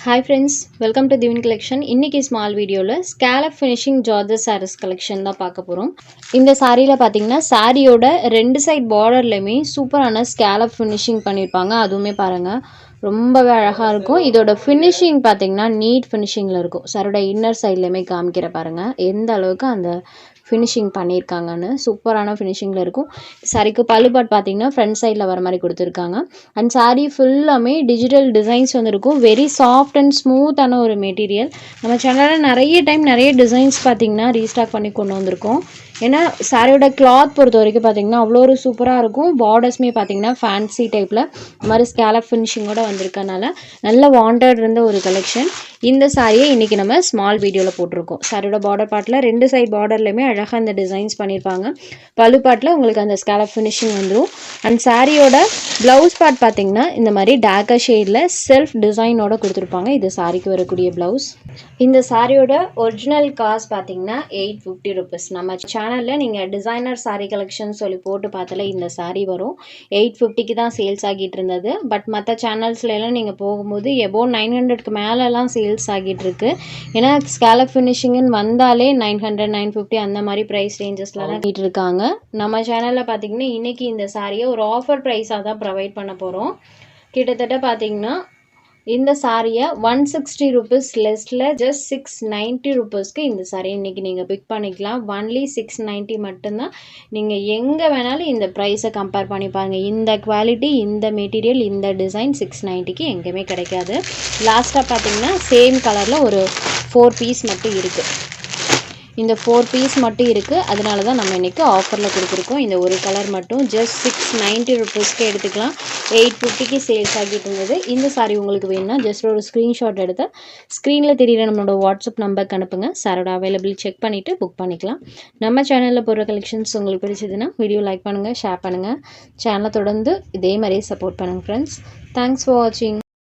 Hi friends, welcome to Divine Collection. இன்னைக்கு small வீடியோல scallop finishing georgette sarees collection தான் பார்க்க போறோம். இந்த சாரியில பாத்தீங்கன்னா சாரியோட ரெண்டு சைடு பார்டர்லயுமே சூப்பரான ஸ்கேலப் ஃபினிஷிங் பண்ணிருப்பாங்க. அதுவுமே பாருங்க ரொம்பவே அழகா இருக்கும். இதோட ஃபினிஷிங் பாத்தீங்கன்னா நீட் ஃபினிஷிங்ல இருக்கும். சாரோட இன்னர் சைட்லயுமே காமிக்கிற பாருங்க எந்த அளவுக்கு அந்த ஃபினிஷிங் பண்ணியிருக்காங்கன்னு சூப்பரான ஃபினிஷிங்கில் இருக்கும். சாரிக்கு பல்லுபாட் பார்த்தீங்கன்னா ஃப்ரண்ட் சைடில் வர மாதிரி கொடுத்துருக்காங்க. அண்ட் சாரீ ஃபுல்லாமே டிஜிட்டல் டிசைன்ஸ் வந்துருக்கும். வெரி சாஃப்ட் அண்ட் ஸ்மூத்தான ஒரு மெட்டீரியல். நம்ம சேனலில் நிறைய டிசைன்ஸ் பார்த்தீங்கன்னா ரீஸ்டாக் பண்ணி கொண்டு வந்திருக்கோம். ஏன்னா சாரியோட கிளாத் பொறுத்த வரைக்கும் பார்த்தீங்கன்னா அவ்வளோ ஒரு சூப்பராக இருக்கும். பார்டர்ஸ்மே பார்த்தீங்கன்னா ஃபேன்சி டைப்பில் இந்த மாதிரி ஸ்கேலப் ஃபினிஷிங்கோட வந்திருக்கனால நல்ல வாண்டட் இருந்த ஒரு கலெக்ஷன். இந்த சாரியை இன்றைக்கி நம்ம ஸ்மால் வீடியோவில் போட்டிருக்கோம். சாரியோட பார்டர் பார்ட்டில் ரெண்டு சைட் பார்டர்லையுமே அழகாக இந்த டிசைன்ஸ் பண்ணியிருப்பாங்க. பல்லு பார்ட்டில் உங்களுக்கு அந்த ஸ்கேலப் ஃபினிஷிங் வந்துடும். அண்ட் சாரியோட ப்ளவுஸ் பார்ட் பார்த்தீங்கன்னா இந்த மாதிரி டார்க்கர் ஷேடில் செல்ஃப் டிசைனோட கொடுத்துருப்பாங்க. இது சாரிக்கு வரக்கூடிய ப்ளவுஸ். இந்த சாரியோட ஒரிஜினல் காஸ்ட் பார்த்தீங்கன்னா 850 rupees. நம்ம சேனலில் நீங்கள் டிசைனர் சாரீ கலெக்ஷன் சொல்லி போட்டு பார்த்தாலே இந்த சாரீ வரும். 850க்கு தான் சேல்ஸ் ஆகிட்டு இருந்தது. பட் மற்ற சேனல்ஸ்லாம் நீங்கள் போகும்போது எபோவ் 900க்கு மேலெலாம் சேல்ஸ் ஆகிட்டு இருக்கு. ஏன்னா ஸ்கேலப் ஃபினிஷிங்னு வந்தாலே 900 950 அந்த மாதிரி ப்ரைஸ் ரேஞ்சஸ்லாம் ஆகிட்டு இருக்காங்க. நம்ம சேனலில் பார்த்தீங்கன்னா இன்றைக்கி இந்த சாரியை ஒரு ஆஃபர் ப்ரைஸாக தான் ப்ரொவைட் பண்ண போகிறோம். கிட்டத்தட்ட பார்த்தீங்கன்னா இந்த சாரியை 160 rupees லெஸ்ல ஜஸ்ட் 690 rupeesக்கு இந்த சாரியை இன்றைக்கி நீங்கள் பிக் பண்ணிக்கலாம். ஒன்லி 690 மட்டும்தான். நீங்கள் எங்கே வேணாலும் இந்த ப்ரைஸை கம்பேர் பண்ணி பாருங்கள். இந்த குவாலிட்டி, இந்த மெட்டீரியல், இந்த டிசைன் 690க்கு எங்கேயுமே கிடைக்காது. லாஸ்ட்டாக பார்த்தீங்கன்னா சேம் கலரில் ஒரு 4 பீஸ் மட்டும் இருக்குது. இந்த 4 பீஸ் மட்டும் இருக்குது. அதனால தான் நம்ம இன்றைக்கி ஆஃபரில் கொடுத்துருக்கோம். இந்த ஒரு கலர் மட்டும் ஜஸ்ட் 690 rupeesக்கு எடுத்துக்கலாம். 850க்கு சேல்ஸ் ஆகிட்டு இருந்தது. இந்த சாரி உங்களுக்கு வேணும்னா ஜஸ்ட் ஒரு ஸ்க்ரீன்ஷாட் எடுத்து ஸ்க்ரீனில் தெரியுற நம்மளோட வாட்ஸ்அப் நம்பருக்கு அனுப்புங்க. சாரோட அவைலபிள் செக் பண்ணிவிட்டு புக் பண்ணிக்கலாம். நம்ம சேனலில் போடுற கலெக்ஷன்ஸ் உங்களுக்கு பிடிச்சதுன்னா வீடியோ லைக் பண்ணுங்கள், ஷேர் பண்ணுங்கள். சேனலை தொடர்ந்து இதே மாதிரியே சப்போர்ட் பண்ணுங்கள் ஃப்ரெண்ட்ஸ். தேங்க்ஸ் ஃபார் வாட்சிங்.